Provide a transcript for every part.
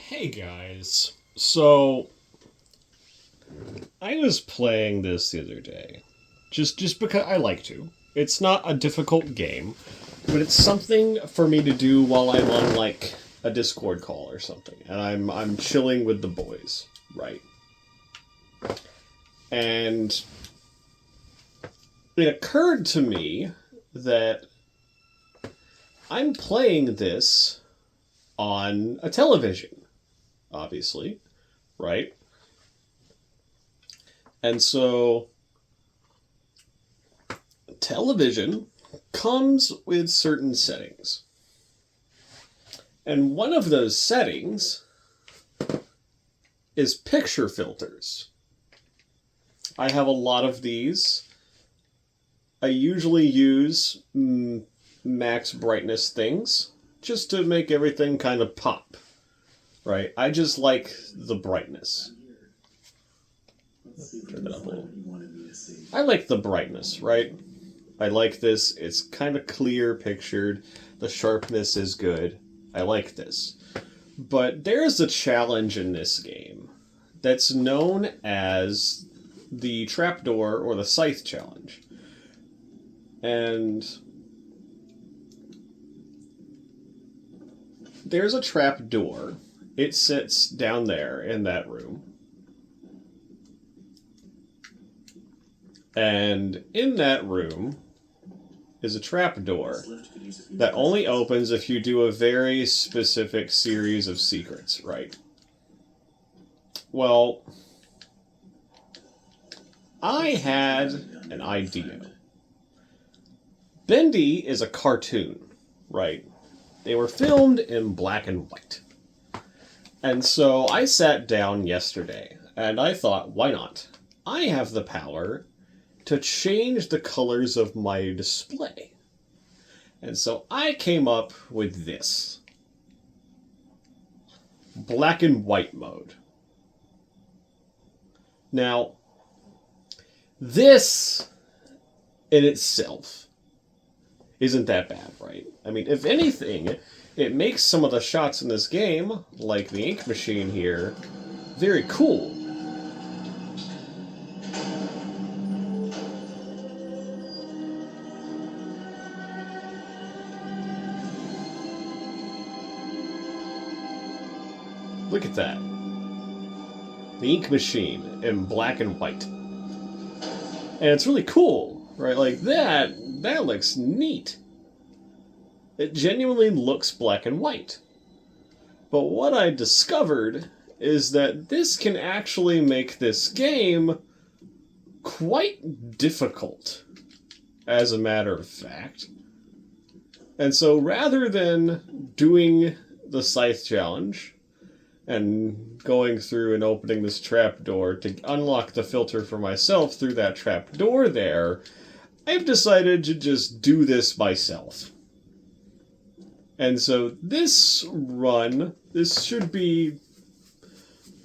Hey guys. So I was playing this the other day. Just because I like to. It's not a difficult game, but it's something for me to do while I'm on like a Discord call or something. And I'm chilling with the boys, right? And it occurred to me that I'm playing this on a television, obviously, right? And so television comes with certain settings. And one of those settings is picture filters. I have a lot of these. I usually use max brightness things just to make everything kind of pop, right? I just like the brightness. Turn that up a little. I like the brightness, right? I like this. It's kind of clear pictured. The sharpness is good. I like this. But there's a challenge in this game that's known as the trapdoor or the scythe challenge. And there's a trapdoor. It sits down there in that room. And in that room is a trapdoor that only opens if you do a very specific series of secrets, right? Well, I had an idea. Bendy is a cartoon, right? They were filmed in black and white. And so I sat down yesterday and I thought, why not? I have the power to change the colors of my display. And so I came up with this. Black and white mode. Now, this in itself isn't that bad, right? I mean, if anything, it makes some of the shots in this game, like the ink machine here, very cool. Look at that. The ink machine in black and white. And it's really cool, right? Like that looks neat. It genuinely looks black and white. But what I discovered is that this can actually make this game quite difficult, as a matter of fact. And so rather than doing the scythe challenge and going through and opening this trapdoor to unlock the filter for myself through that trapdoor there, I've decided to just do this myself. And so this run, this should be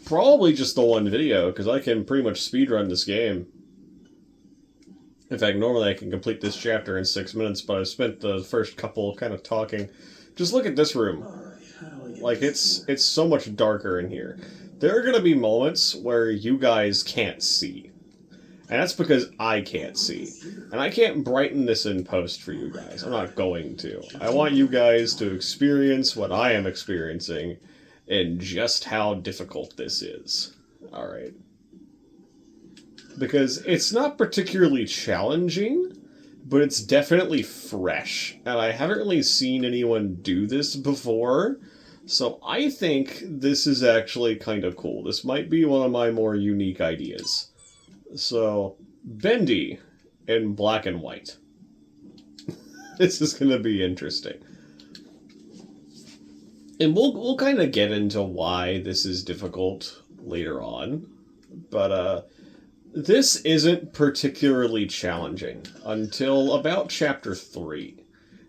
probably just the one video, because I can pretty much speedrun this game. In fact, normally I can complete this chapter in 6 minutes, but I've spent the first couple kind of talking. Just look at this room. Like, it's so much darker in here. There are going to be moments where you guys can't see. And that's because I can't see. And I can't brighten this in post for you guys. I'm not going to. I want you guys to experience what I am experiencing and just how difficult this is. Alright. Because it's not particularly challenging, but it's definitely fresh. And I haven't really seen anyone do this before. So I think this is actually kind of cool. This might be one of my more unique ideas. So, Bendy in black and white. This is going to be interesting. And we'll kind of get into why this is difficult later on. But this isn't particularly challenging until about Chapter 3.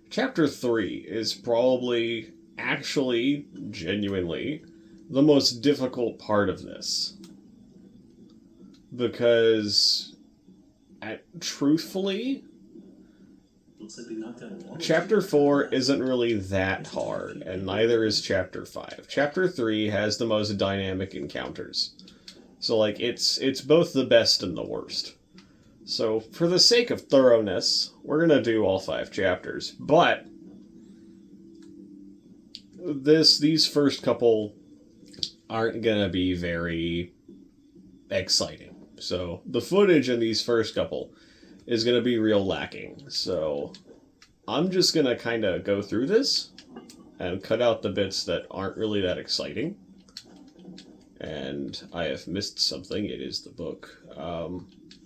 Chapter 3 is probably, actually, genuinely, the most difficult part of this. Because, truthfully, Looks like they knocked out one. Chapter 4 isn't really that hard, and neither is Chapter 5. Chapter 3 has the most dynamic encounters. So, like, it's both the best and the worst. So, for the sake of thoroughness, we're going to do all 5 chapters. But, these first couple aren't going to be very exciting. So, the footage in these first couple is going to be real lacking. So, I'm just going to kind of go through this and cut out the bits that aren't really that exciting. And I have missed something. It is the book.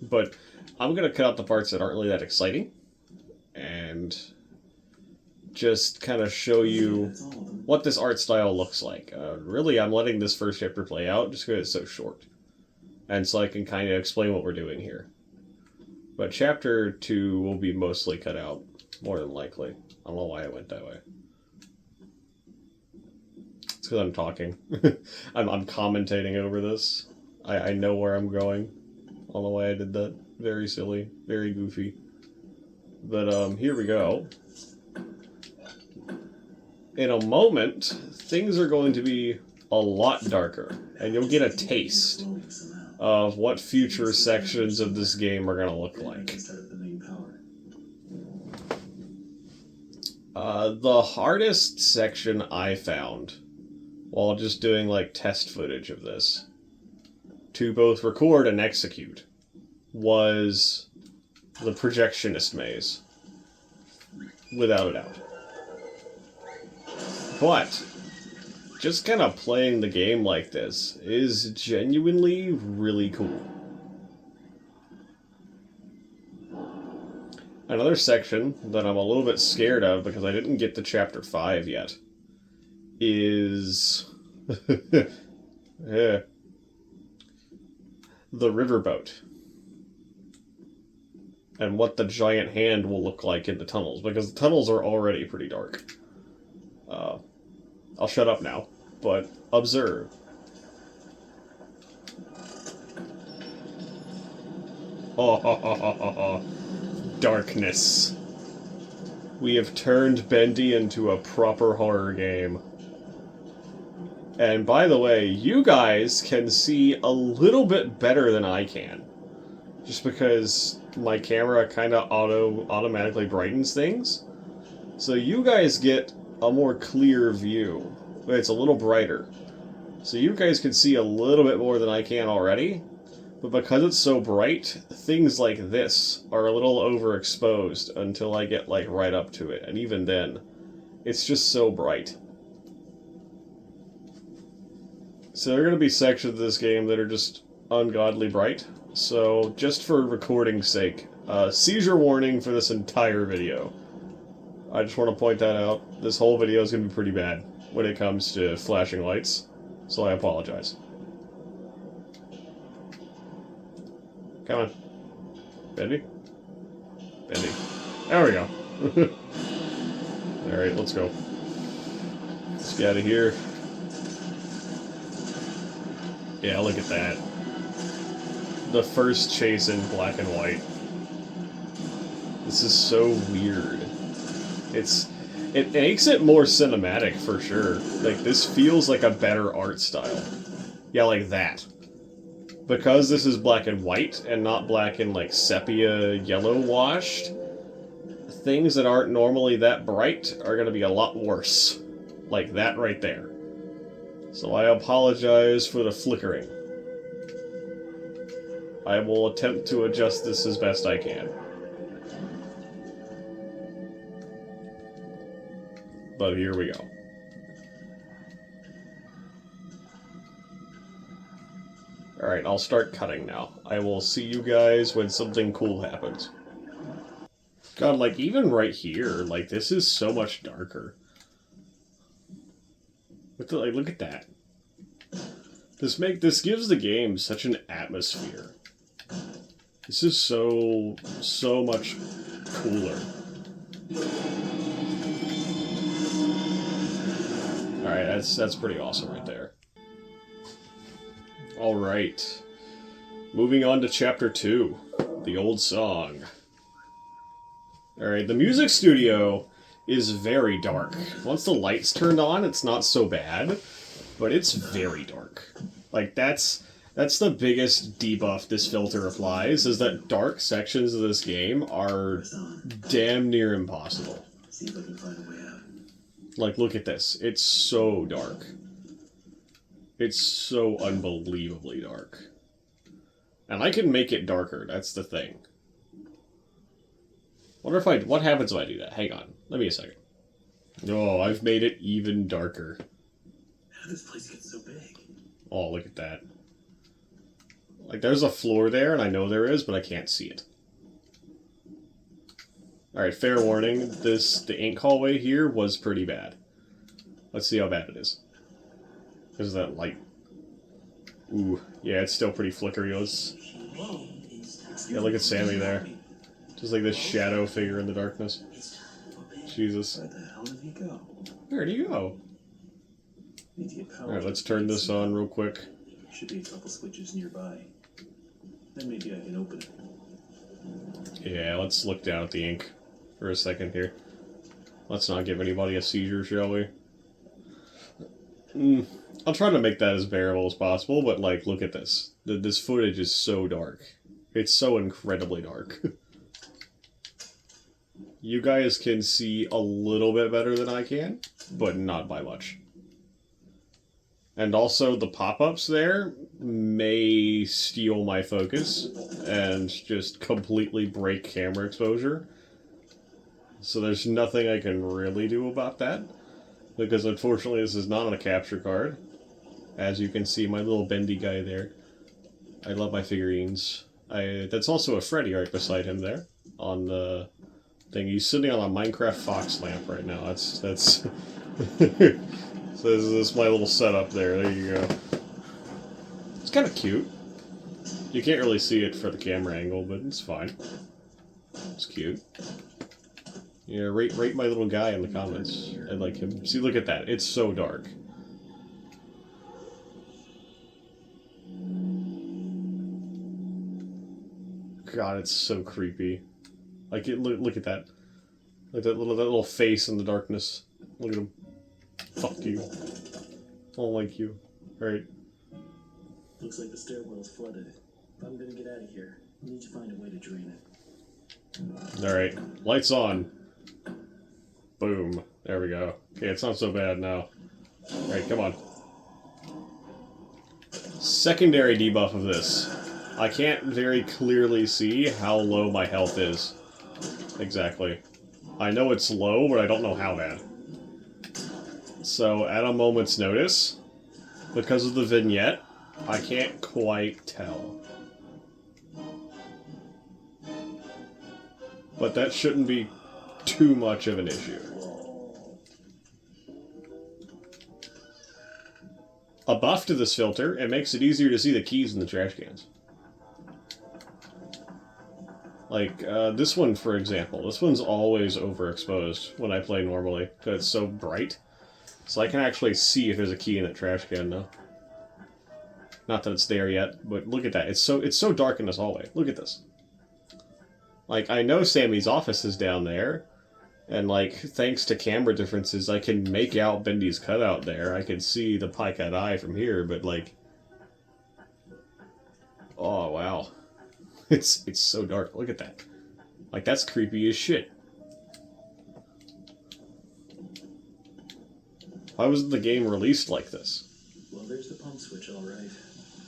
But I'm going to cut out the parts that aren't really that exciting and just kind of show you what this art style looks like. Really, I'm letting this first chapter play out just because it's so short. And so I can kind of explain what we're doing here. But chapter 2 will be mostly cut out, more than likely. I don't know why I went that way. It's because I'm talking. I'm commentating over this. I know where I'm going. I don't know why I did that. Very silly. Very goofy. But here we go. In a moment, things are going to be a lot darker. And you'll get a taste of what future sections of this game are going to look like. The hardest section I found, while just doing like test footage of this, to both record and execute, was the projectionist maze. Without a doubt. But just kind of playing the game like this is genuinely really cool. Another section that I'm a little bit scared of because I didn't get to chapter 5 yet is the riverboat and what the giant hand will look like in the tunnels, because the tunnels are already pretty dark. I'll shut up now, but observe. Darkness. We have turned Bendy into a proper horror game. And by the way, you guys can see a little bit better than I can. Just because my camera kind of automatically brightens things. So you guys get a more clear view. It's a little brighter. So you guys can see a little bit more than I can already. But because it's so bright, things like this are a little overexposed until I get like right up to it. And even then, it's just so bright. So there are going to be sections of this game that are just ungodly bright. So just for recording's sake, seizure warning for this entire video. I just want to point that out. This whole video is going to be pretty bad when it comes to flashing lights. So I apologize. Come on. Bendy? Bendy. There we go. Alright, let's go. Let's get out of here. Yeah, look at that. The first chase in black and white. This is so weird. It makes it more cinematic for sure. Like, this feels like a better art style. Yeah, like that. Because this is black and white and not black and like sepia yellow washed, things that aren't normally that bright are going to be a lot worse. Like that right there. So I apologize for the flickering. I will attempt to adjust this as best I can. But here we go. Alright, I'll start cutting now. I will see you guys when something cool happens. God, like, even right here, like, this is so much darker. Like, look at that. This gives the game such an atmosphere. This is so much cooler. Alright, that's pretty awesome right there. Alright. Moving on to Chapter 2. The Old Song. Alright, the music studio is very dark. Once the lights turned on, it's not so bad, but it's very dark. Like, that's the biggest debuff this filter applies, is that dark sections of this game are damn near impossible. See if I can find a way out. Like, look at this. It's so dark. It's so unbelievably dark. And I can make it darker, that's the thing. Wonder if what happens if I do that? Hang on. Let me a second. Oh, I've made it even darker. How did this place get so big? Oh, look at that. Like, there's a floor there, and I know there is, but I can't see it. Alright, fair warning. The ink hallway here was pretty bad. Let's see how bad it is. There's that light. Ooh, yeah, it's still pretty flickery. Yeah, look at Sammy there. Just like this shadow figure in the darkness. Jesus. Where the hell did he go? Where'd he go? Need to get power. Alright, let's turn this on real quick. Should be a couple switches nearby. Then maybe I can open it. Yeah, let's look down at the ink for a second here. Let's not give anybody a seizure, shall we? I'll try to make that as bearable as possible, but, like, look at this. This footage is so dark. It's so incredibly dark. You guys can see a little bit better than I can, but not by much. And also, the pop-ups there may steal my focus and just completely break camera exposure. So there's nothing I can really do about that, because unfortunately this is not on a capture card. As you can see, my little Bendy guy there. I love my figurines. That's also a Freddy right beside him there on the thing. He's sitting on a Minecraft Fox lamp right now. That's so this is my little setup there. There you go. It's kind of cute. You can't really see it for the camera angle, but it's fine. It's cute. Yeah, rate my little guy in the comments. I like him. See, look at that. It's so dark. God, it's so creepy. Like, look at that. Like that little face in the darkness. Look at him. Fuck you. I don't like you. Alright. Looks like the stairwell's flooded. If I'm gonna get out of here, I need to find a way to drain it. Alright. Lights on. Boom. There we go. Okay, it's not so bad now. Alright, come on. Secondary debuff of this. I can't very clearly see how low my health is. Exactly. I know it's low, but I don't know how bad. So, at a moment's notice, because of the vignette, I can't quite tell. But that shouldn't be too much of an issue. A buff to this filter, it makes it easier to see the keys in the trash cans. Like, this one, for example. This one's always overexposed when I play normally, because it's so bright. So I can actually see if there's a key in that trash can now. Not that it's there yet, but look at that. It's so dark in this hallway. Look at this. Like, I know Sammy's office is down there, and, like, thanks to camera differences, I can make out Bendy's cutout there. I can see the pie-cut eye from here, but, like... Oh, wow. It's so dark. Look at that. Like, that's creepy as shit. Why wasn't the game released like this? Well, there's the pump switch, all right.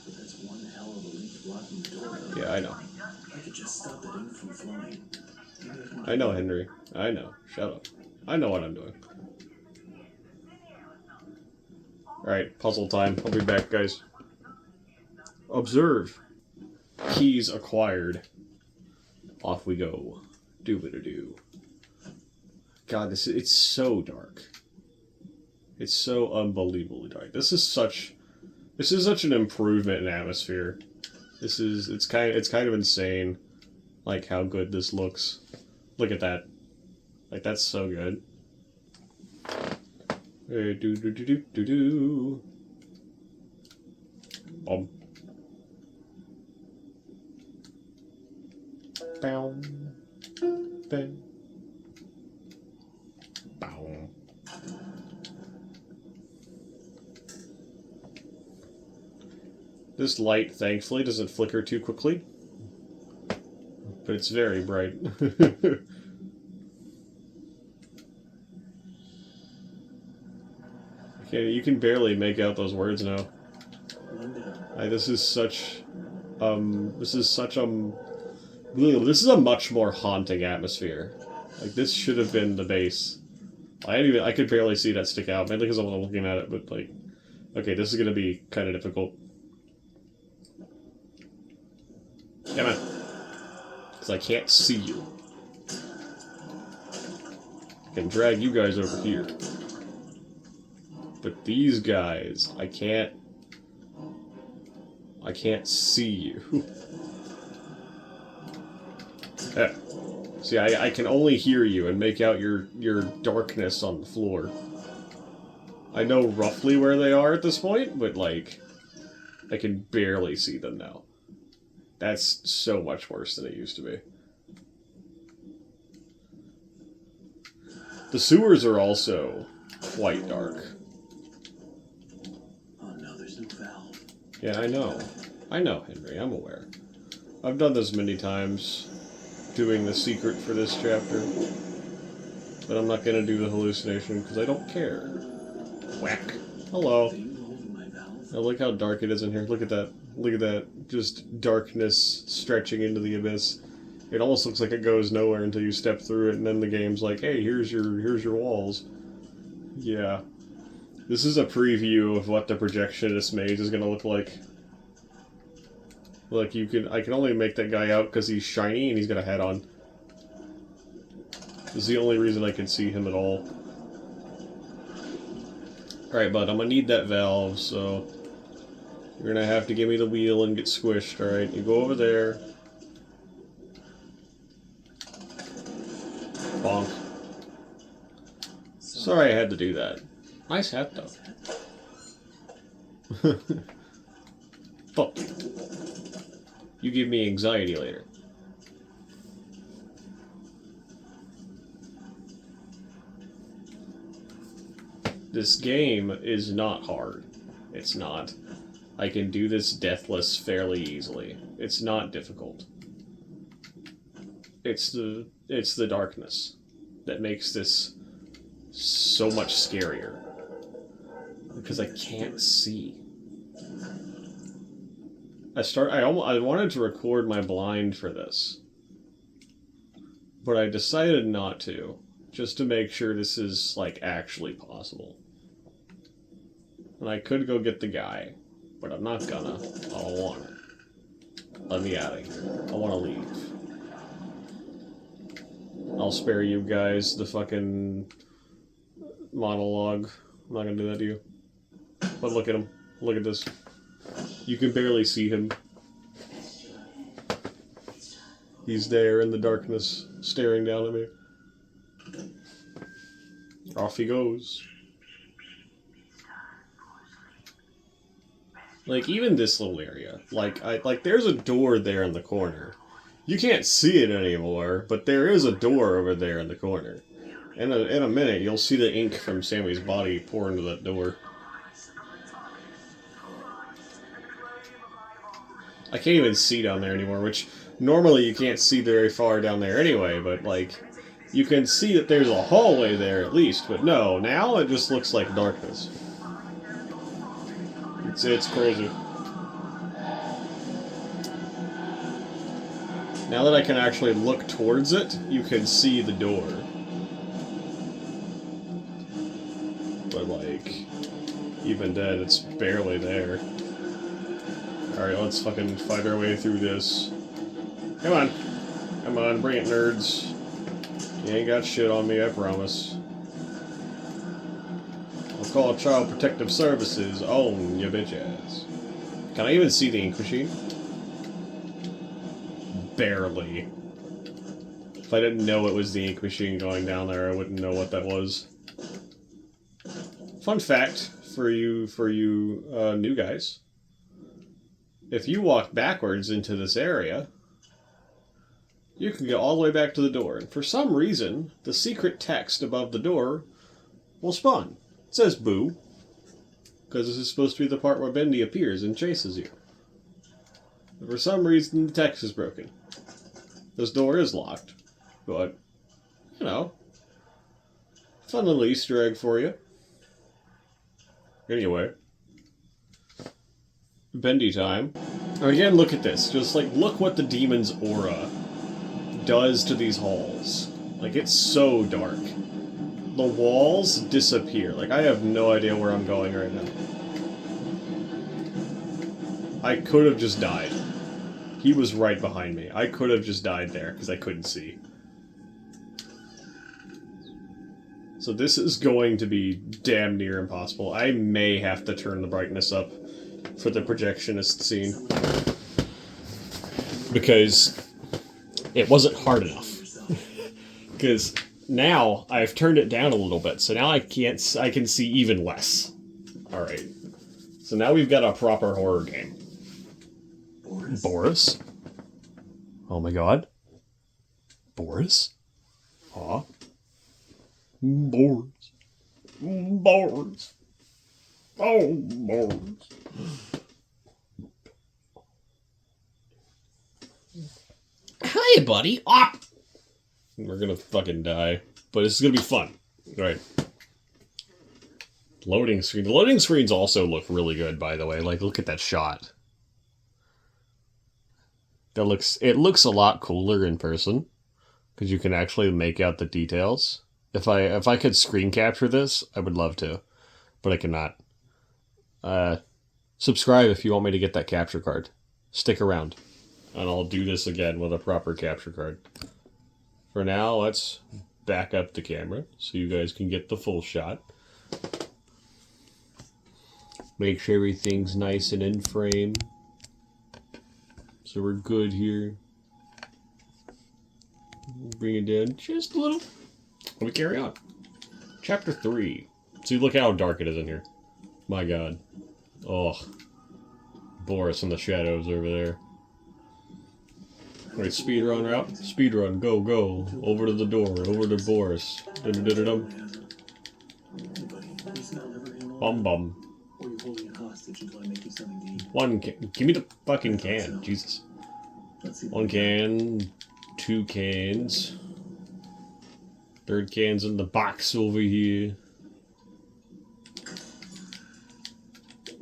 But that's one hell of a leak blocking the door. Yeah, I know. I could just stop that ink from flowing. I know, Henry. I know. Shut up. I know what I'm doing. Alright, puzzle time. I'll be back, guys. Observe. Keys acquired. Off we go. Doo-ba-da-doo. God, it's so dark. It's so unbelievably dark. This is such an improvement in atmosphere. It's kind of insane, like how good this looks. Look at that. Like, that's so good. Hey, do. Boom. Bow. Bang. This light, thankfully, doesn't flicker too quickly. But it's very bright. Okay, you can barely make out those words now. This is such a much more haunting atmosphere. Like, this should have been the base. I could barely see that stick out, mainly because I wasn't looking at it, but, like, okay, this is gonna be kind of difficult. Come on. Because I can't see you. I can drag you guys over here. But these guys, I can't see you. Yeah. See, I can only hear you and make out your darkness on the floor. I know roughly where they are at this point, but, like, I can barely see them now. That's so much worse than it used to be. The sewers are also quite dark. Oh no, there's no valve. Yeah, I know. I know, Henry, I'm aware. I've done this many times, doing the secret for this chapter. But I'm not gonna do the hallucination, because I don't care. Whack. Hello. Now look how dark it is in here. Look at that. Look at that. Just darkness stretching into the abyss. It almost looks like it goes nowhere until you step through it, and then the game's like, hey, here's your walls. Yeah. This is a preview of what the projectionist maze is gonna look like. Look, I can only make that guy out because he's shiny and he's got a hat on. This is the only reason I can see him at all. Alright, bud, I'm gonna need that valve, so you're gonna have to give me the wheel and get squished, alright? You go over there. Bonk. Sorry I had to do that. Nice hat, though. Fuck you. You give me anxiety later. This game is not hard. It's not. I can do this deathless fairly easily. It's not difficult. It's the darkness that makes this so much scarier. Because I can't see. I wanted to record my blind for this. But I decided not to. Just to make sure this is, like, actually possible. And I could go get the guy. But I'm not gonna. I don't want it. Let me out of here. I want to leave. I'll spare you guys the fucking monologue. I'm not gonna do that to you. But look at him. Look at this. You can barely see him. He's there in the darkness, staring down at me. Off he goes. Like, even this little area. Like there's a door there in the corner. You can't see it anymore, but there is a door over there in the corner. In a minute, you'll see the ink from Sammy's body pour into that door. I can't even see down there anymore, which normally you can't see very far down there anyway, but, like, you can see that there's a hallway there at least, but no, now it just looks like darkness. It's crazy. Now that I can actually look towards it, you can see the door. But, like, even then, it's barely there. Alright, let's fucking fight our way through this. Come on. Come on, bring it, nerds. You ain't got shit on me, I promise. I'll call Child Protective Services on ya bitch ass. Can I even see the ink machine? Barely. If I didn't know it was the ink machine going down there, I wouldn't know what that was. Fun fact for you new guys. If you walk backwards into this area, you can get all the way back to the door. And for some reason, the secret text above the door will spawn. It says boo, because this is supposed to be the part where Bendy appears and chases you. For some reason, the text is broken. This door is locked, but, you know, fun little Easter egg for you. Anyway, Bendy time. Again, look at this. Just, like, look what the demon's aura does to these halls. Like, it's so dark. The walls disappear. Like, I have no idea where I'm going right now. I could have just died. He was right behind me. I could have just died there, because I couldn't see. So this is going to be damn near impossible. I may have to turn the brightness up for the projectionist scene. Because it wasn't hard enough. Because now I've turned it down a little bit, so now I can see even less. Alright. So now we've got a proper horror game. Boris? Oh my god. Boris? Huh? Boris. Boris. Oh, Boris. Hi, buddy. Ah! We're gonna fucking die. But this is gonna be fun. Alright. Loading screen. The loading screens also look really good, by the way. Like, look at that shot. It looks a lot cooler in person. Because you can actually make out the details. If I could screen capture this, I would love to. But I cannot. Subscribe if you want me to get that capture card. Stick around. And I'll do this again with a proper capture card. For now, let's back up the camera so you guys can get the full shot. Make sure everything's nice and in frame. So we're good here. Bring it down just a little. We carry on. Chapter 3. See, look how dark it is in here. My god. Oh. Boris in the shadows over there. Alright, speedrun route. Speedrun, go, go. Over to the door, over to Boris. Dum-dum-dum-dum. Bum bum. One can. Give me the fucking can. Jesus. One can. 2 cans. 3rd can's in the box over here.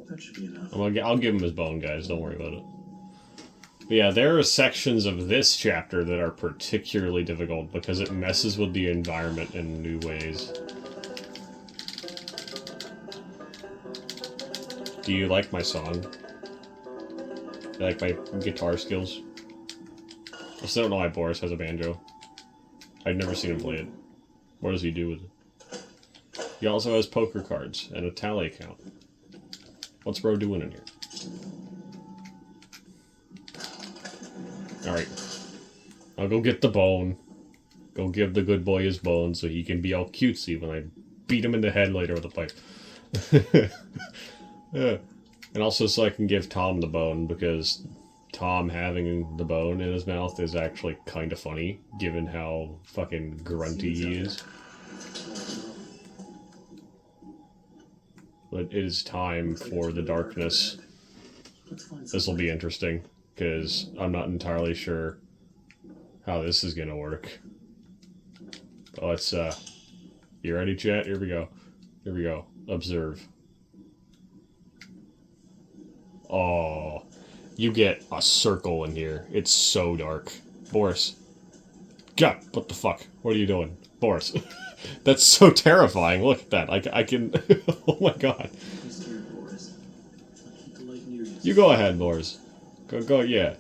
That should be enough. I'll give him his bone, guys. Don't worry about it. But yeah, there are sections of this chapter that are particularly difficult because it messes with the environment in new ways. Do you like my song? Do you like my guitar skills? I still don't know why Boris has a banjo. I've never seen him play it. What does he do with it? He also has poker cards and a tally account. What's bro doing in here? Alright. I'll go get the bone. Go give the good boy his bone so he can be all cutesy when I beat him in the head later with a pipe. Yeah. And also so I can give Tom the bone, because Tom having the bone in his mouth is actually kind of funny, given how fucking grunty he is. But it is time for the darkness. This will be interesting, because I'm not entirely sure how this is gonna work. But let's, you ready, chat? Here we go. Here we go. Observe. Oh, you get a circle in here. It's so dark. Boris. God, what the fuck? What are you doing? Boris. That's so terrifying. Look at that. I can... Oh my god. You go ahead, Boris. Go, yeah.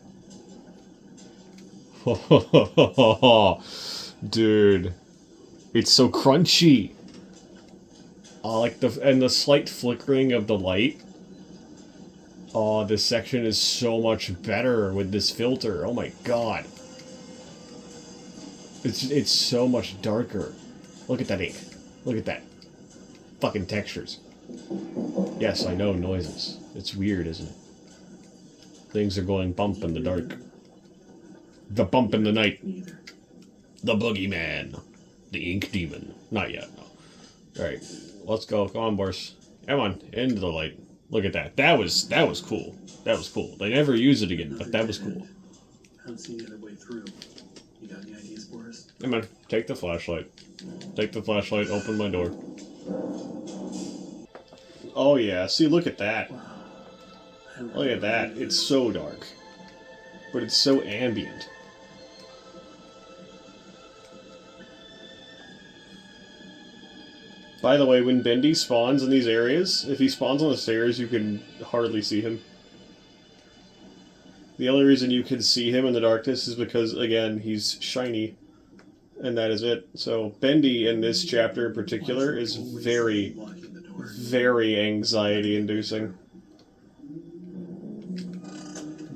Dude. It's so crunchy. Oh, like the slight flickering of the light. Oh, this section is so much better with this filter. Oh my god. It's so much darker. Look at that ink. Look at that. Fucking textures. Yes, I know noises. It's weird, isn't it? Things are going bump in the dark. The bump in the night. The boogeyman. The ink demon. Not yet, no. Alright, let's go. Come on, Boris. Come on, into the light. Look at that. That was cool. That was cool. They never use it again, but that was cool. I don't see any other way through. You got any ideas for us? Come on, take the flashlight. Take the flashlight, open my door. Oh yeah, see, look at that. Wow. Look at that. It's so dark. But it's so ambient. By the way, when Bendy spawns in these areas, if he spawns on the stairs, you can hardly see him. The only reason you can see him in the darkness is because, again, he's shiny. And that is it. So, Bendy in this chapter in particular is very, very anxiety-inducing.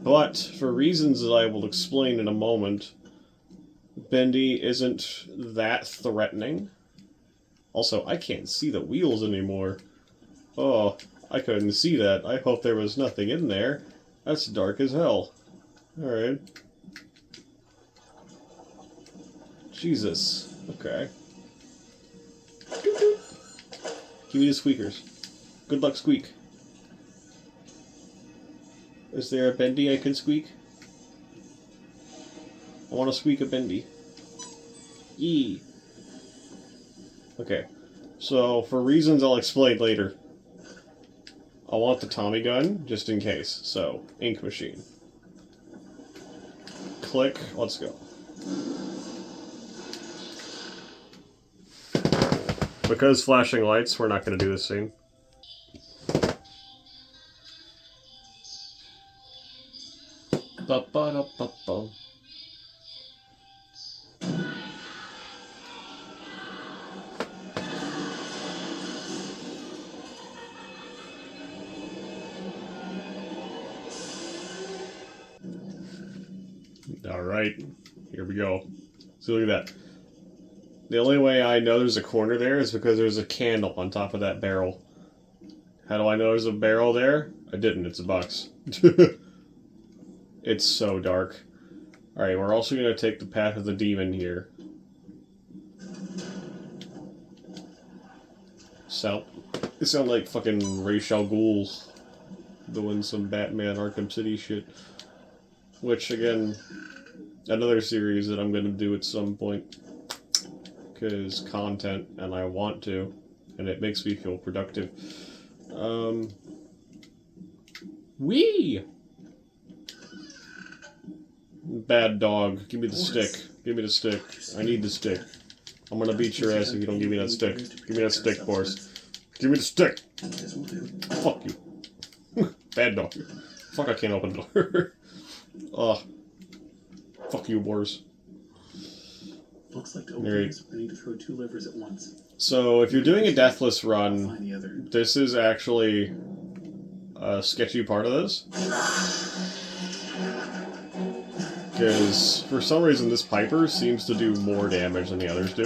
But, for reasons that I will explain in a moment, Bendy isn't that threatening. Also, I can't see the wheels anymore. Oh, I couldn't see that. I hope there was nothing in there. That's dark as hell. Alright. Jesus. Okay. Give me the squeakers. Good luck, squeak. Is there a Bendy I can squeak? I want to squeak a Bendy. E. Okay, so for reasons I'll explain later, I want the Tommy gun, just in case. So, ink machine. Click, let's go. Because flashing lights, we're not going to do this scene. Ba-ba-da-ba-ba. Alright, here we go. So look at that. The only way I know there's a corner there is because there's a candle on top of that barrel. How do I know there's a barrel there? I didn't, it's a box. It's so dark. Alright, we're also going to take the path of the demon here. It sound like fucking Ra's al Ghul doing some Batman Arkham City shit. Which, again, another series that I'm going to do at some point. Because content, and I want to, and it makes me feel productive. Wee! Bad dog. Give me the stick. Give me the stick. I need the stick. I'm gonna beat your ass if you don't give me that stick. Give me that stick, Boris. Give me the stick! Fuck you. Bad dog. Fuck, I can't open the door. Ugh. Fuck you, Boris. Looks like to open this, I need to throw 2 levers at once. So, if you're doing a deathless run, this is actually a sketchy part of this. Because, for some reason, this Piper seems to do more damage than the others do.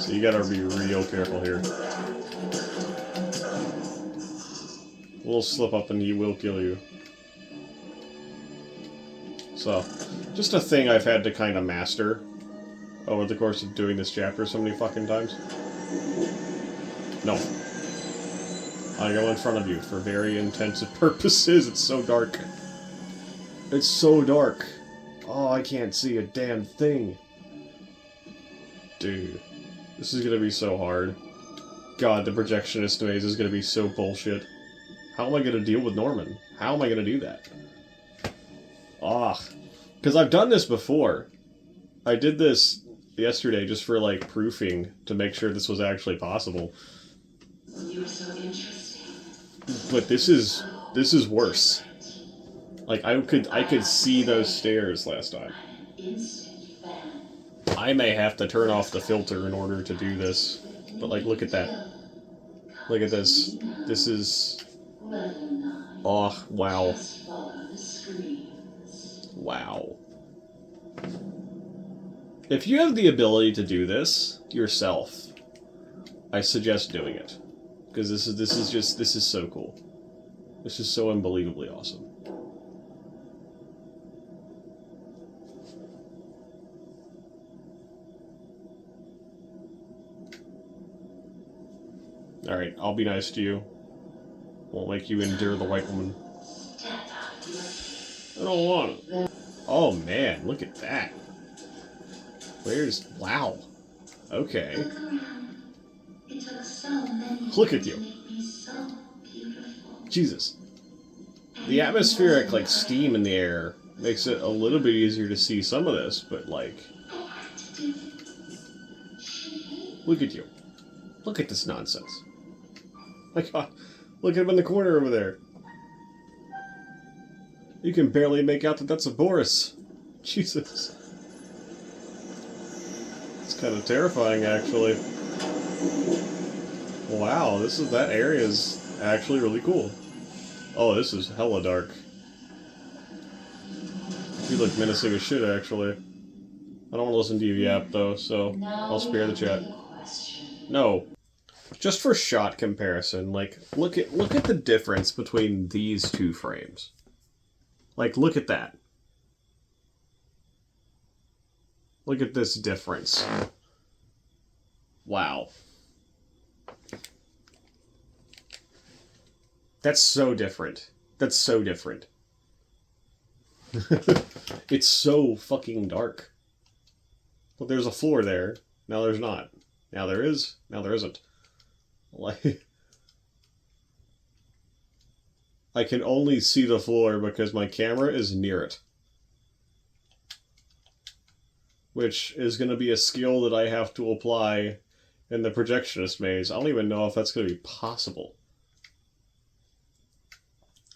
So you gotta be real careful here. A little slip up and he will kill you. So, just a thing I've had to kind of master over the course of doing this chapter so many fucking times. No. I go in front of you for very intensive purposes. It's so dark. It's so dark. Oh, I can't see a damn thing. Dude. This is gonna be so hard. God, the projectionist maze is gonna be so bullshit. How am I gonna deal with Norman? How am I gonna do that? Ah. Because I've done this before. I did this yesterday just for, like, proofing to make sure this was actually possible. You're so interesting. But this is worse. Like, I could see those stairs last time. I may have to turn off the filter in order to do this. But, like, look at that. Look at this. This is... Oh, wow. Wow. If you have the ability to do this yourself, I suggest doing it. Because this is so cool. This is so unbelievably awesome. Alright, I'll be nice to you. Won't make you endure the white woman. Step out of your cave. I don't want it. Oh man, look at that. Wow. Okay. Look around. It took so many of Look you at to you. make me so beautiful. Jesus. The atmospheric, like, steam in the air makes it a little bit easier to see some of this, but, like, I had to do it. She hates look at you. Look at this nonsense. My god. Look at him in the corner over there. You can barely make out that that's a Boris. Jesus. It's kind of terrifying, actually. Wow, that area is actually really cool. Oh, this is hella dark. You look menacing as shit, actually. I don't want to listen to you yap, though, so I'll spare the chat. No. Just for shot comparison, like, look at the difference between these two frames. Like, look at that. Look at this difference. Wow. That's so different. That's so different. It's so fucking dark. Well, there's a floor there. Now there's not. Now there is. Now there isn't. Like, I can only see the floor because my camera is near it. Which is going to be a skill that I have to apply in the projectionist maze. I don't even know if that's going to be possible.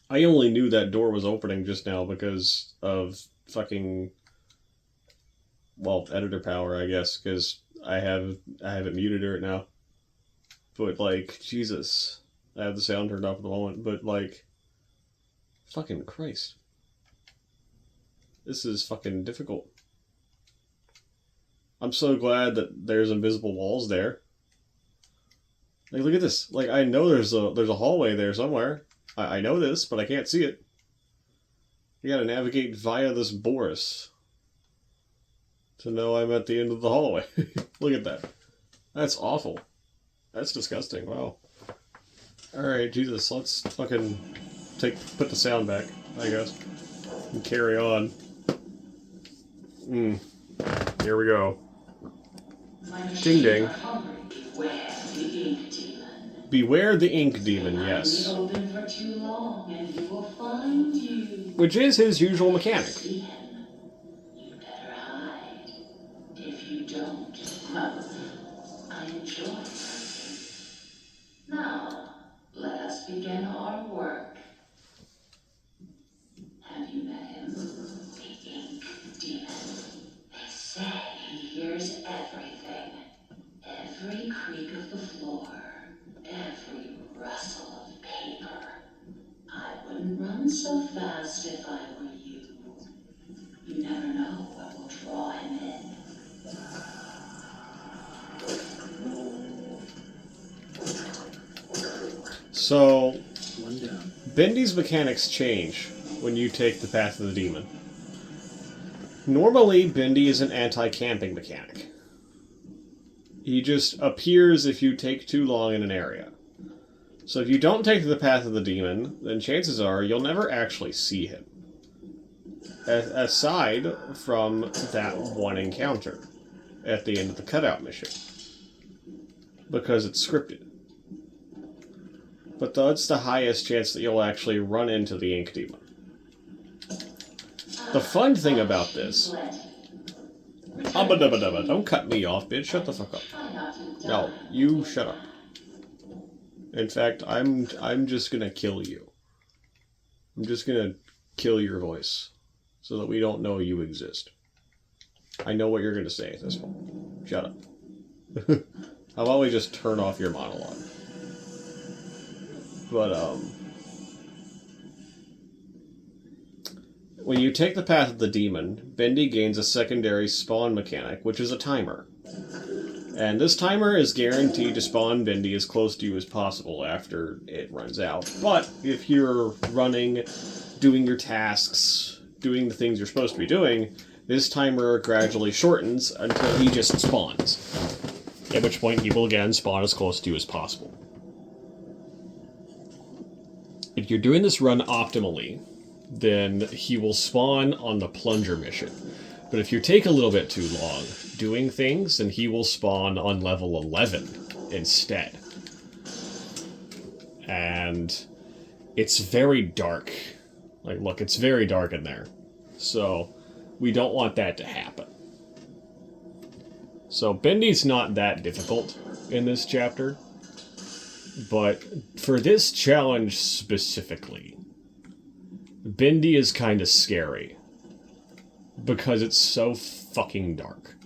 I only knew that door was opening just now because of fucking, well, editor power, I guess, because I have it muted right now. But, like, Jesus. I have the sound turned off at the moment, but, like, fucking Christ. This is fucking difficult. I'm so glad that there's invisible walls there. Like, look at this. Like, I know there's a hallway there somewhere. I know this, but I can't see it. You gotta navigate via this Boris to know I'm at the end of the hallway. Look at that. That's awful. That's disgusting. Wow. Alright, Jesus, let's fucking put the sound back, I guess. And carry on. Here we go. Ding ding. Beware the ink demon, yes. Which is his usual mechanic. You better hide. If you don't, I enjoy working. Now, let us begin our work. Have you met him? The ink demon. They say he hears everything. Every creak of the floor. Every rustle of paper. I wouldn't run so fast if I were you. You never know what will draw him in. So, One down. Bendy's mechanics change when you take the path of the demon. Normally, Bendy is an anti-camping mechanic. He just appears if you take too long in an area. So if you don't take the path of the demon, then chances are you'll never actually see him. Aside from that one encounter at the end of the cutout mission. Because it's scripted. But that's the highest chance that you'll actually run into the ink demon. The fun thing about this... Don't cut me off, bitch. Shut the fuck up. No, you shut up. In fact, I'm just gonna kill you. I'm just gonna kill your voice. So that we don't know you exist. I know what you're gonna say at this point. Shut up. How about we just turn off your monologue? But, when you take the path of the demon, Bendy gains a secondary spawn mechanic, which is a timer. And this timer is guaranteed to spawn Bendy as close to you as possible after it runs out. But if you're running, doing your tasks, doing the things you're supposed to be doing, this timer gradually shortens until he just spawns. At which point he will again spawn as close to you as possible. if you're doing this run optimally, then he will spawn on the plunger mission. But if you take a little bit too long doing things, then he will spawn on level 11 instead. And it's very dark. Like, look, it's very dark in there. So we don't want that to happen. So Bendy's not that difficult in this chapter. But for this challenge specifically, Bendy is kind of scary. Because it's so fucking dark.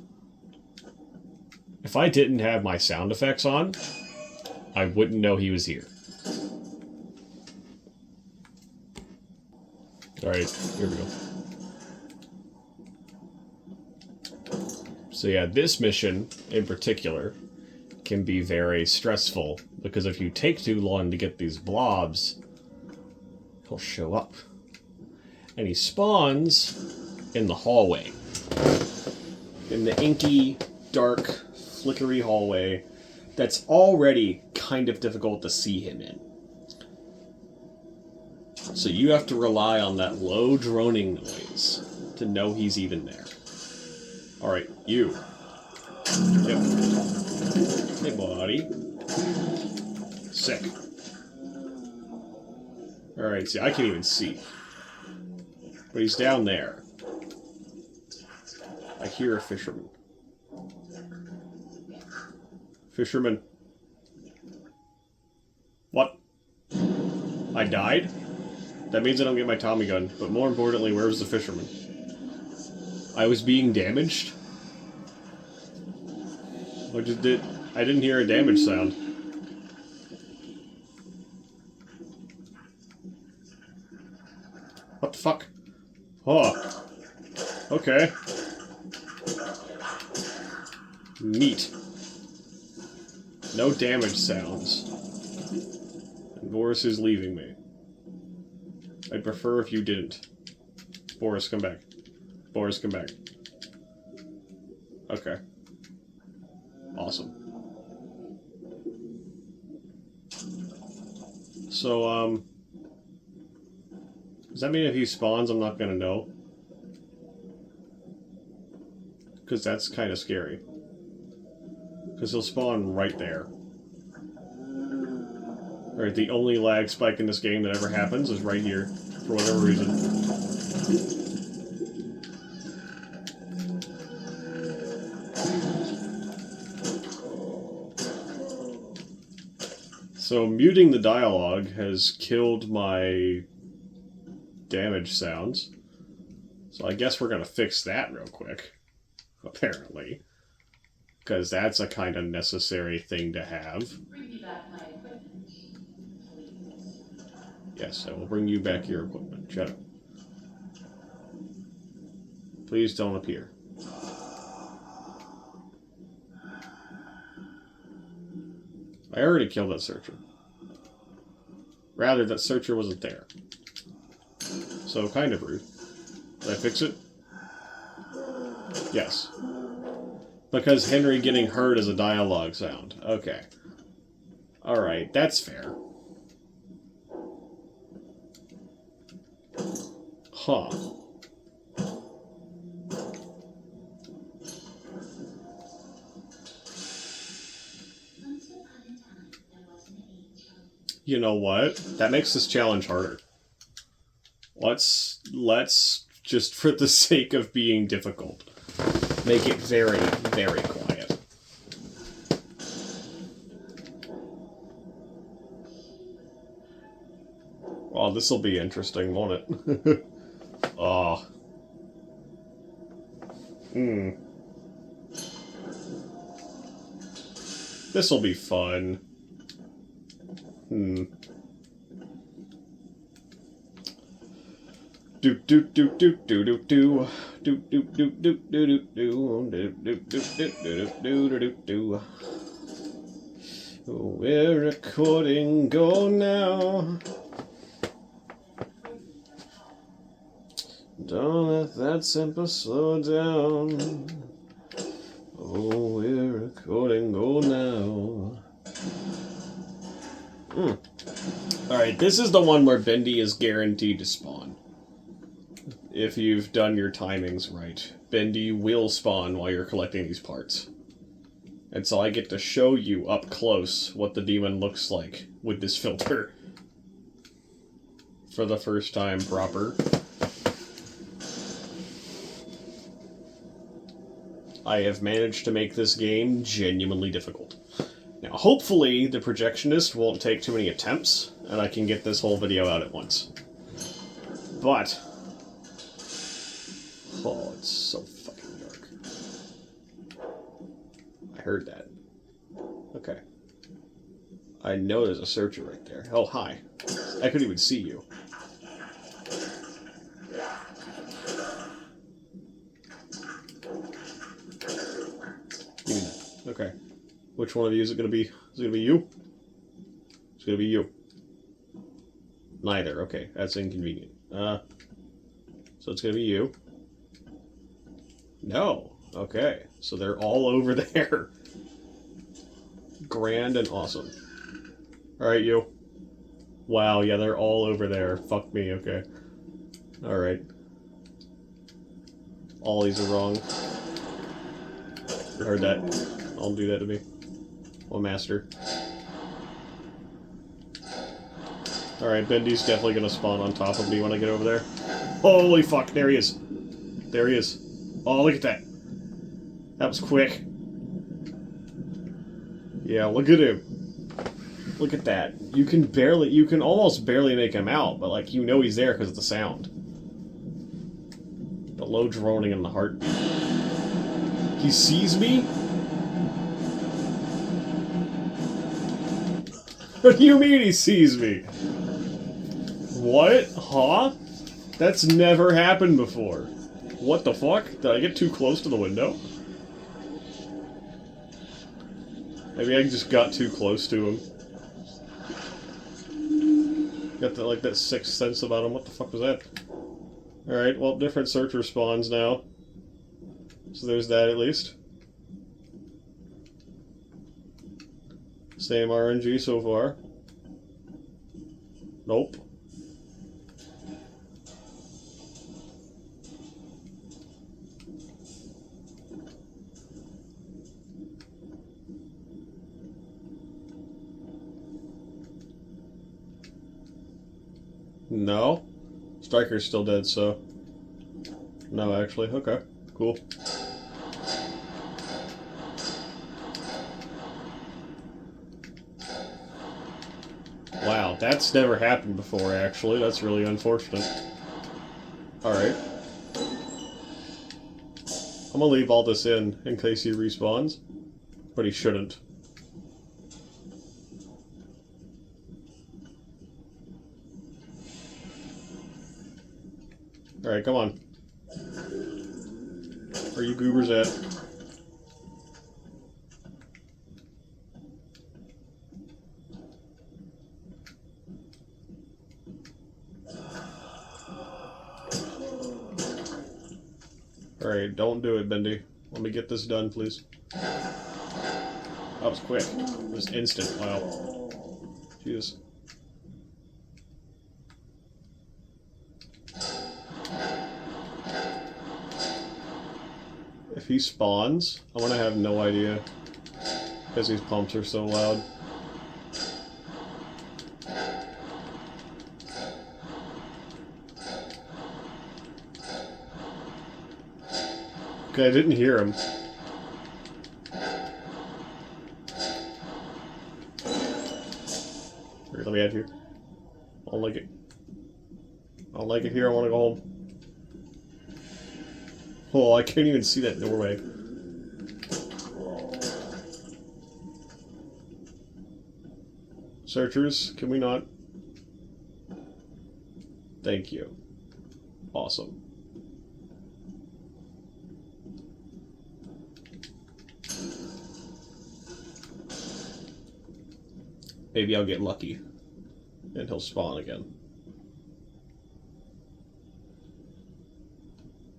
If I didn't have my sound effects on, I wouldn't know he was here. Alright, here we go. So yeah, this mission in particular can be very stressful, because if you take too long to get these blobs, he'll show up. And he spawns in the hallway. In the inky, dark, flickery hallway that's already kind of difficult to see him in. So you have to rely on that low droning noise to know he's even there. Alright, you. Yep. Hey, buddy. Sick. Alright, see, I can't even see. But he's down there. I hear a fisherman. Fisherman. What? I died? That means I don't get my Tommy gun. But more importantly, where's the fisherman? I was being damaged? I didn't hear a damage sound. What the fuck? Oh. Okay. Neat. No damage sounds. And Boris is leaving me. I'd prefer if you didn't. Boris, come back. Boris, come back. Okay. Awesome. So, does that mean if he spawns, I'm not gonna know? Because that's kind of scary. Because he'll spawn right there. Alright, the only lag spike in this game that ever happens is right here, for whatever reason. So muting the dialogue has killed my damage sounds. So I guess we're going to fix that real quick. Apparently. Because that's a kind of necessary thing to have. Bring me back my equipment, please. Yes, I will bring you back your equipment. Shut up. Please don't appear. I already killed that searcher. Rather, that searcher wasn't there. So, kind of rude. Did I fix it? Yes. Because Henry getting hurt is a dialogue sound. Okay. Alright, that's fair. Huh. You know what? That makes this challenge harder. Let's just for the sake of being difficult, make it very, very quiet. Oh, this'll be interesting, won't it? Oh. This'll be fun. Do do do do do do do do do do do do do do do do do do. We're recording. Go now. Don't let that tempo slow down. Oh, we're recording. Go now. Alright, This is the one where Bendy is guaranteed to spawn. If you've done your timings right. Bendy will spawn while you're collecting these parts. And so I get to show you up close what the demon looks like with this filter. For the first time proper. I have managed to make this game genuinely difficult. Now, hopefully, the projectionist won't take too many attempts, and I can get this whole video out at once. But... oh, it's so fucking dark. I heard that. Okay. I know there's a searcher right there. Oh, hi. I couldn't even see you. Give me that. Okay. Which one of you is it going to be? Is it going to be you? It's going to be you. Neither. Okay, that's inconvenient. So it's going to be you. No. Okay, so they're all over there. Grand and awesome. Alright, you. Wow, yeah, they're all over there. Fuck me, okay. Alright. All these are wrong. You heard that. Don't do that to me. Oh, master. Alright, Bendy's definitely gonna spawn on top of me when I get over there. Holy fuck, there he is. There he is. Oh, look at that. That was quick. Yeah, look at him. Look at that. You can almost barely make him out, but like, you know he's there because of the sound. The low droning in the heartbeat. He sees me? What do you mean he sees me? What? Huh? That's never happened before. What the fuck? Did I get too close to the window? Maybe I just got too close to him. Got that, like, that sixth sense about him. What the fuck was that? Alright, well, different searcher spawns now. So there's that at least. Same RNG so far. Nope. No. Striker's still dead, so... no, actually. Okay. Cool. Wow, that's never happened before, actually. That's really unfortunate. Alright. I'm gonna leave all this in case he respawns. But he shouldn't. Alright, come on. Where are you goobers at? Alright, don't do it, Bendy. Let me get this done, please. That was quick. It was instant. Wow. Jesus. If he spawns, I'm gonna have no idea. Because these pumps are so loud. Okay, I didn't hear him. Here, let me out here. I don't like it. I don't like it here, I wanna go home. Oh, I can't even see that doorway. Searchers, can we not? Thank you. Awesome. Maybe I'll get lucky. And he'll spawn again.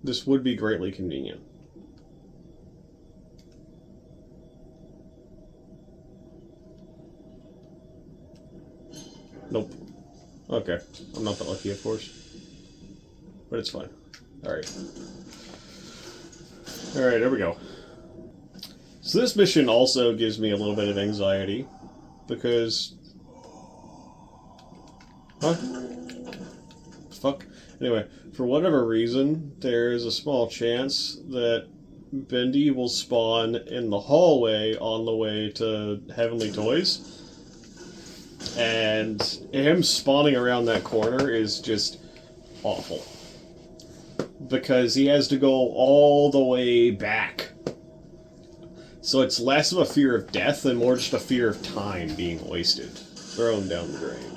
This would be greatly convenient. Nope. Okay. I'm not that lucky, of course. But it's fine. Alright. Alright, there we go. So this mission also gives me a little bit of anxiety. Because... Huh? Fuck. Anyway, for whatever reason, there is a small chance that Bendy will spawn in the hallway on the way to Heavenly Toys. And him spawning around that corner is just awful. Because he has to go all the way back. So it's less of a fear of death and more just a fear of time being wasted. Thrown down the drain.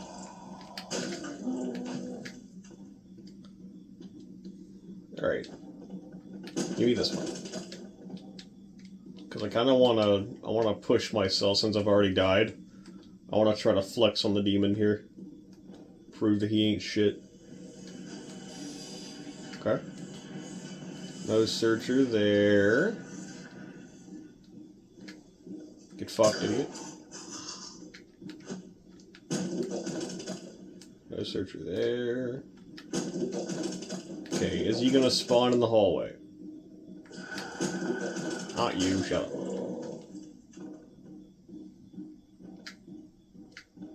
Alright. Give me this one. Because I kind of want to push myself since I've already died. I want to try to flex on the demon here. Prove that he ain't shit. Okay. No searcher there. Get fucked, idiot. No searcher there. Okay, is he gonna spawn in the hallway? Not you, shut up.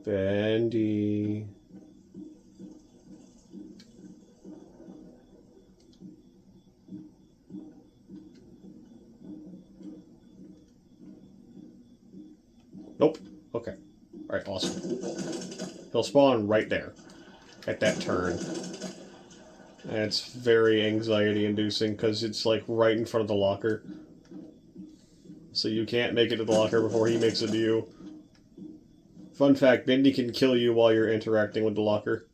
Bendy. Nope. Okay. Alright, awesome. He'll spawn right there. At that turn. And it's very anxiety-inducing because it's like right in front of the locker. So you can't make it to the locker before he makes it to you. Fun fact, Bendy can kill you while you're interacting with the locker.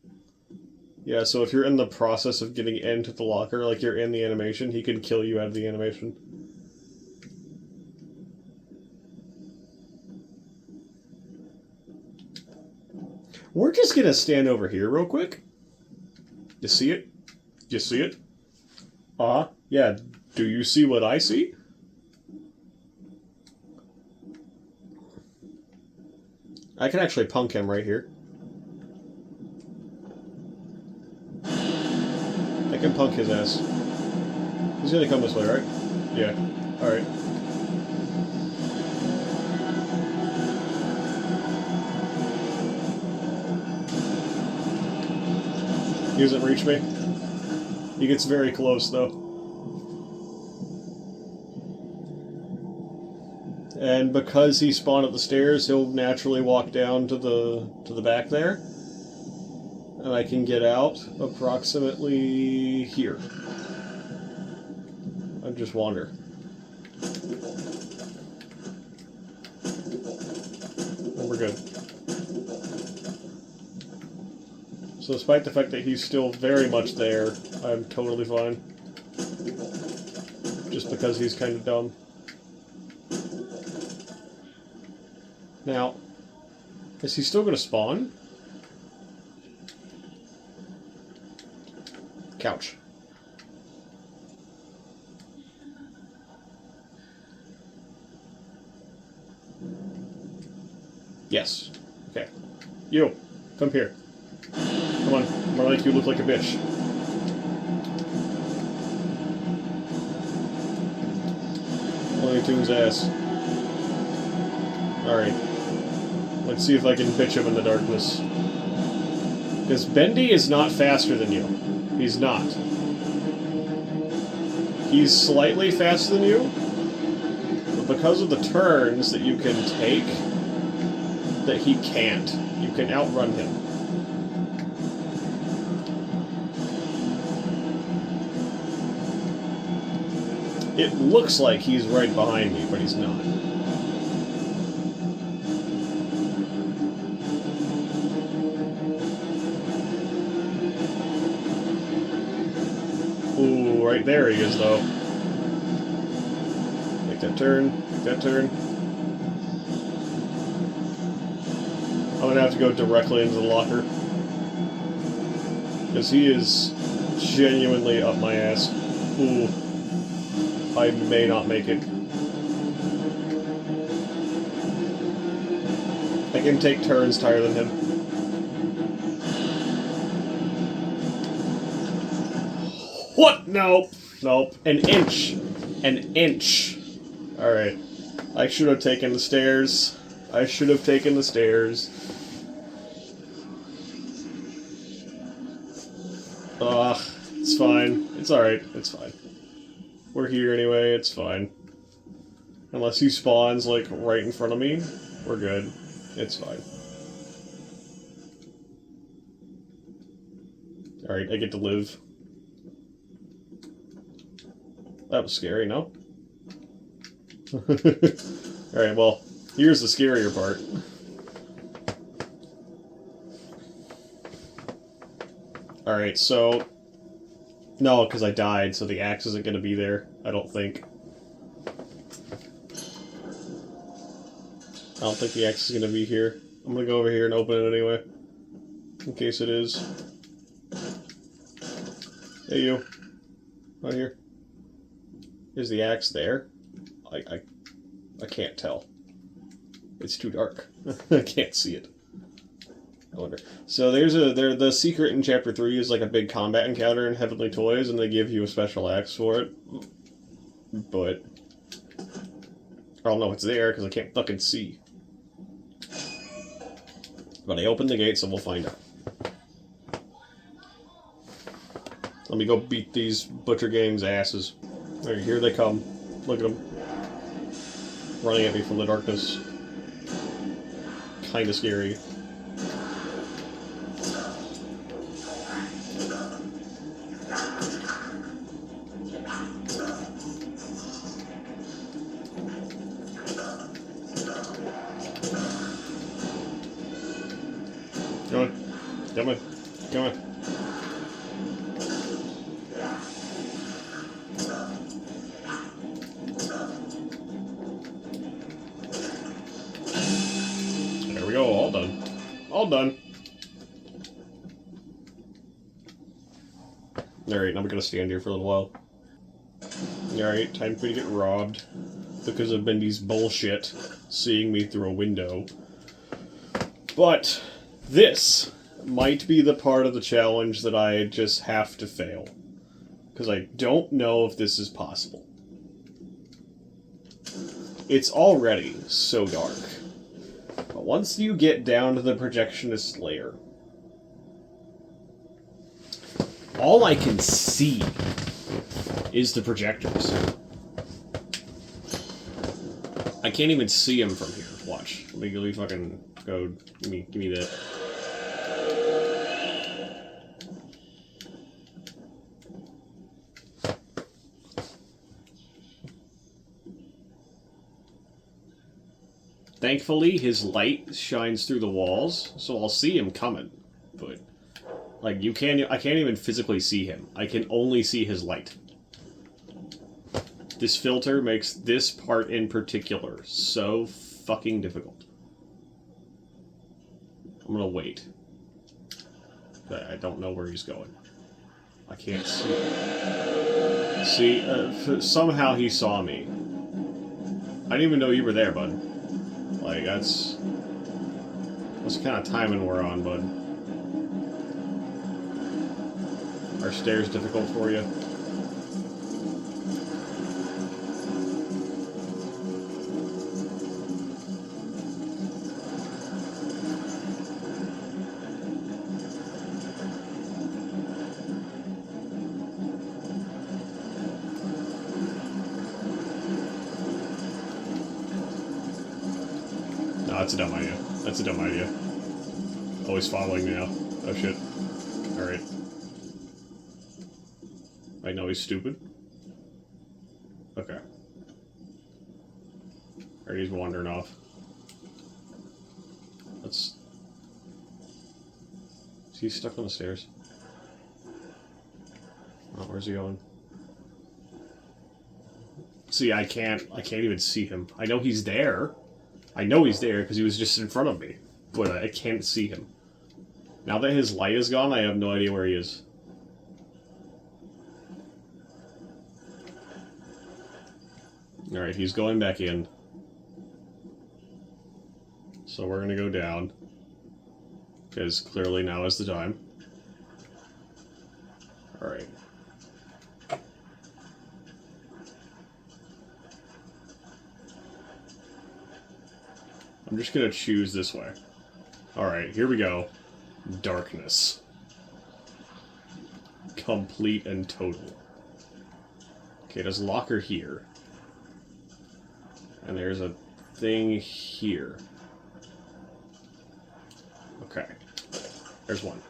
Yeah, so if you're in the process of getting into the locker, like you're in the animation, he can kill you out of the animation. We're just gonna stand over here real quick. You see it? You see it? Yeah. Do you see what I see? I can actually punk him right here. I can punk his ass. He's gonna come this way, right? Yeah. Alright. He doesn't reach me. He gets very close, though. And because he spawned at the stairs, he'll naturally walk down to the back there. And I can get out approximately here. I just wander. And we're good. So despite the fact that he's still very much there, I'm totally fine. Just because he's kind of dumb. Now, is he still going to spawn? Couch. Yes. Okay. You, come here. Come on, more like you look like a bitch. Looney Tunes ass. Alright. Let's see if I can bitch him in the darkness. Because Bendy is not faster than you. He's not. He's slightly faster than you, but because of the turns that you can take, that he can't. You can outrun him. It looks like he's right behind me, but he's not. Ooh, right there he is, though. Make that turn, make that turn. I'm gonna have to go directly into the locker. Because he is genuinely up my ass. Ooh. I may not make it. I can take turns higher than him. What? Nope. Nope. An inch. An inch. Alright. I should have taken the stairs. I should have taken the stairs. Ugh. It's fine. It's alright. It's fine. We're here anyway. It's fine. Unless he spawns, like, right in front of me, we're good. It's fine. Alright, I get to live. That was scary, no? Alright, well, here's the scarier part. Alright, so... No, because I died, so the axe isn't going to be there, I don't think. I don't think the axe is going to be here. I'm going to go over here and open it anyway. In case it is. Hey, you. Right here. Is the axe there? I can't tell. It's too dark. I can't see it. I wonder. So the secret in Chapter 3 is like a big combat encounter in Heavenly Toys, and they give you a special axe for it. But I don't know if it's there, because I can't fucking see. But I opened the gate, so we'll find out. Let me go beat these Butcher Gang's asses. Alright, here they come. Look at them. Running at me from the darkness. Kinda scary. Come on. Come on. Come on. There we go, all done. All done. Alright, now we're gonna stand here for a little while. Alright, time for me to get robbed. Because of Bendy's bullshit, seeing me through a window. But this might be the part of the challenge that I just have to fail. Because I don't know if this is possible. It's already so dark. But once you get down to the projectionist layer, all I can see is the projectors. I can't even see him from here. Watch. Let me fucking go. Give me that. Thankfully, his light shines through the walls, so I'll see him coming. But like I can't even physically see him. I can only see his light. This filter makes this part in particular so fucking difficult. I'm gonna wait. But I don't know where he's going. I can't see. See, somehow he saw me. I didn't even know you were there, bud. Like, that's the kind of timing we're on, bud. Are stairs difficult for you? No, that's a dumb idea. That's a dumb idea. Oh, he's following me now. Oh, shit. Alright. I know he's stupid. Okay. Alright, he's wandering off. Let's... Is he stuck on the stairs? Oh, where's he going? See, I can't even see him. I know he's there. I know he's there because he was just in front of me, but I can't see him. Now that his light is gone, I have no idea where he is. Alright, he's going back in. So we're gonna go down. Because clearly now is the time. Alright. I'm just gonna choose this way. Alright, here we go. Darkness. Complete and total. Okay, there's a locker here. And there's a thing here. Okay. There's one.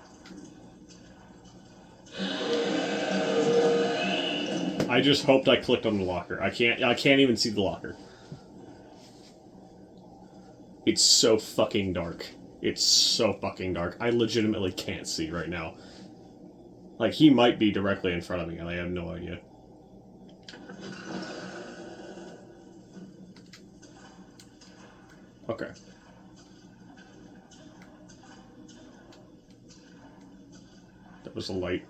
I just hoped I clicked on the locker. I can't even see the locker. It's so fucking dark. It's so fucking dark. I legitimately can't see right now. Like, he might be directly in front of me, and I have no idea. Okay. That was a light.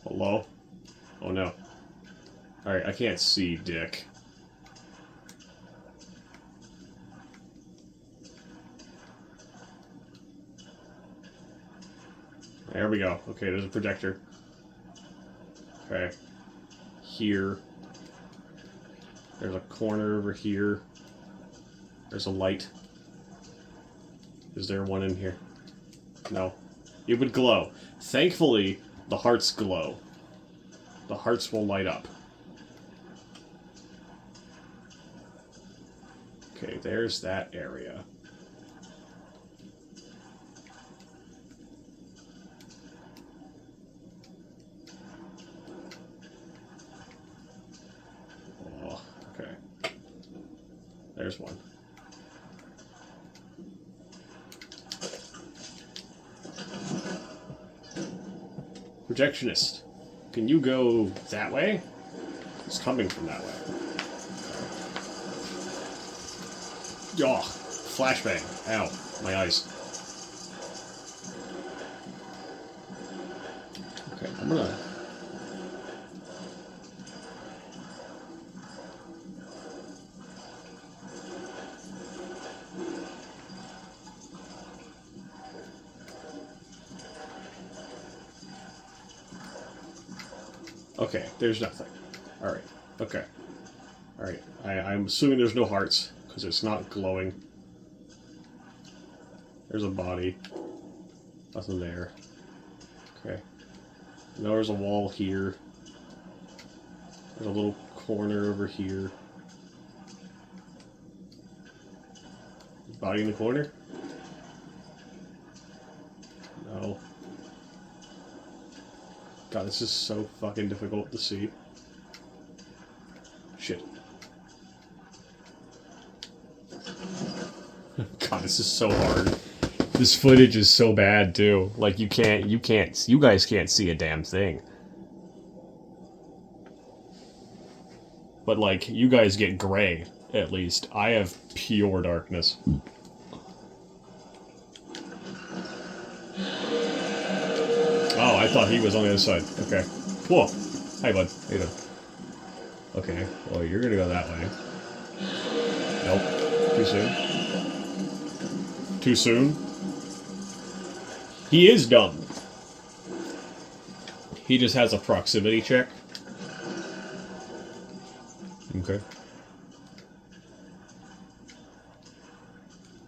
Hello? Oh no. Alright, I can't see, dick. There we go. Okay, there's a projector. Okay. Here. There's a corner over here. There's a light. Is there one in here? No. It would glow. Thankfully, the hearts glow. The hearts will light up. Okay, there's that area. Oh, okay. There's one. Projectionist. Can you go that way? It's coming from that way. Oh, flashbang. Ow, my eyes. Okay, I'm gonna... Okay, there's nothing. Alright, okay. Alright, I'm assuming there's no hearts, because it's not glowing. There's a body. Nothing there. Okay. Now there's a wall here. There's a little corner over here. Body in the corner? No. God, this is so fucking difficult to see. Shit. God, this is so hard. This footage is so bad too. Like you guys can't see a damn thing. But like, you guys get gray, at least. I have pure darkness. Oh, I thought he was on the other side. Okay. Cool. Hi, bud. How you doing? Okay. Well, you're gonna go that way. Nope. Too soon. Too soon? He is dumb. He just has a proximity check. Okay.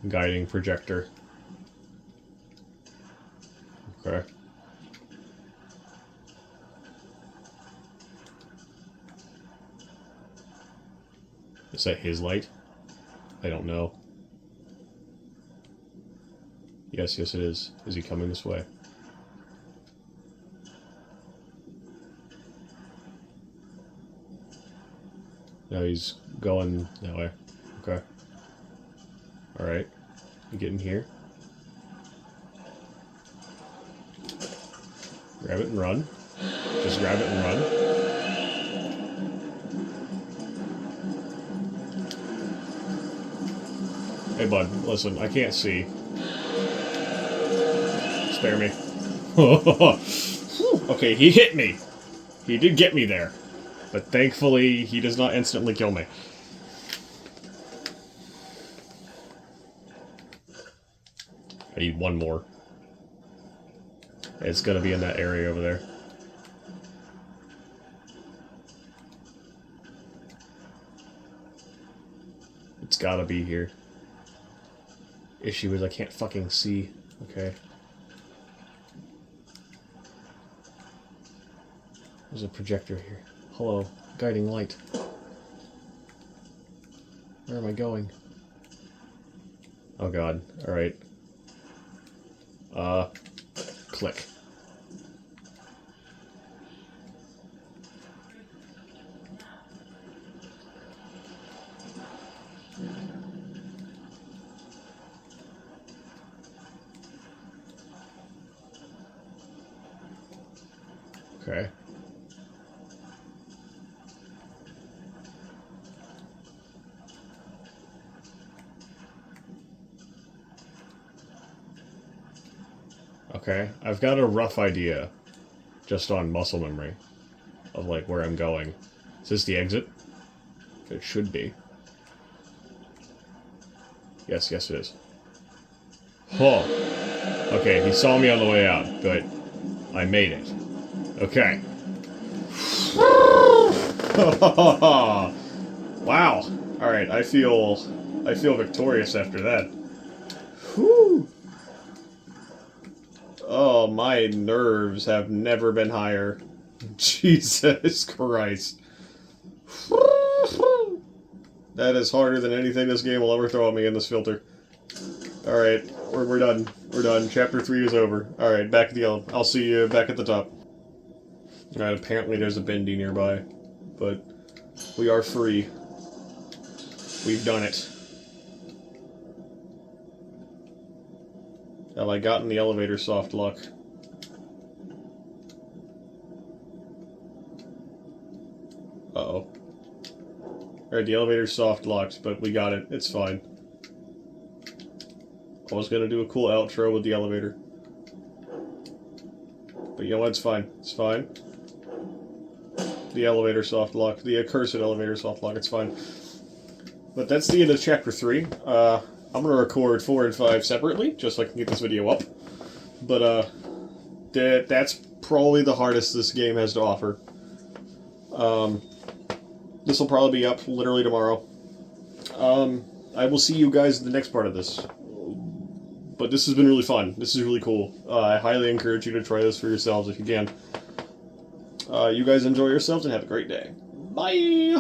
Guiding projector. Okay. Is that his light? I don't know. Yes, yes it is. Is he coming this way? No, he's going that way. Okay. Alright. You get in here. Grab it and run. Just grab it and run. Hey bud, listen, I can't see. Spare me. Okay, he hit me. He did get me there. But thankfully, he does not instantly kill me. I need one more. It's gonna be in that area over there. gotta be here. Issue is I can't fucking see. Okay. There's a projector here. Hello. Guiding light. Where am I going? Oh god. Alright. Click. Okay. Okay, I've got a rough idea, just on muscle memory, of like where I'm going. Is this the exit? It should be. Yes, yes it is. Oh. Okay, he saw me on the way out, but I made it. Okay. Wow. Alright, I feel victorious after that. Whew. Oh, my nerves have never been higher. Jesus Christ. That is harder than anything this game will ever throw at me in this filter. Alright, we're done. We're done. Chapter 3 is over. Alright, back at the yellow. I'll see you back at the top. Alright, apparently there's a Bendy nearby. But we are free. We've done it. Have I gotten the elevator soft lock? Uh-oh. Alright, the elevator's soft locked, but we got it. It's fine. I was gonna do a cool outro with the elevator. But you know what? It's fine. It's fine. The elevator soft lock. The accursed elevator soft lock. It's fine. But that's the end of Chapter 3. I'm gonna record 4 and 5 separately, just so I can get this video up. But, that's probably the hardest this game has to offer. This will probably be up literally tomorrow. I will see you guys in the next part of this. But this has been really fun. This is really cool. I highly encourage you to try this for yourselves if you can. You guys enjoy yourselves and have a great day. Bye!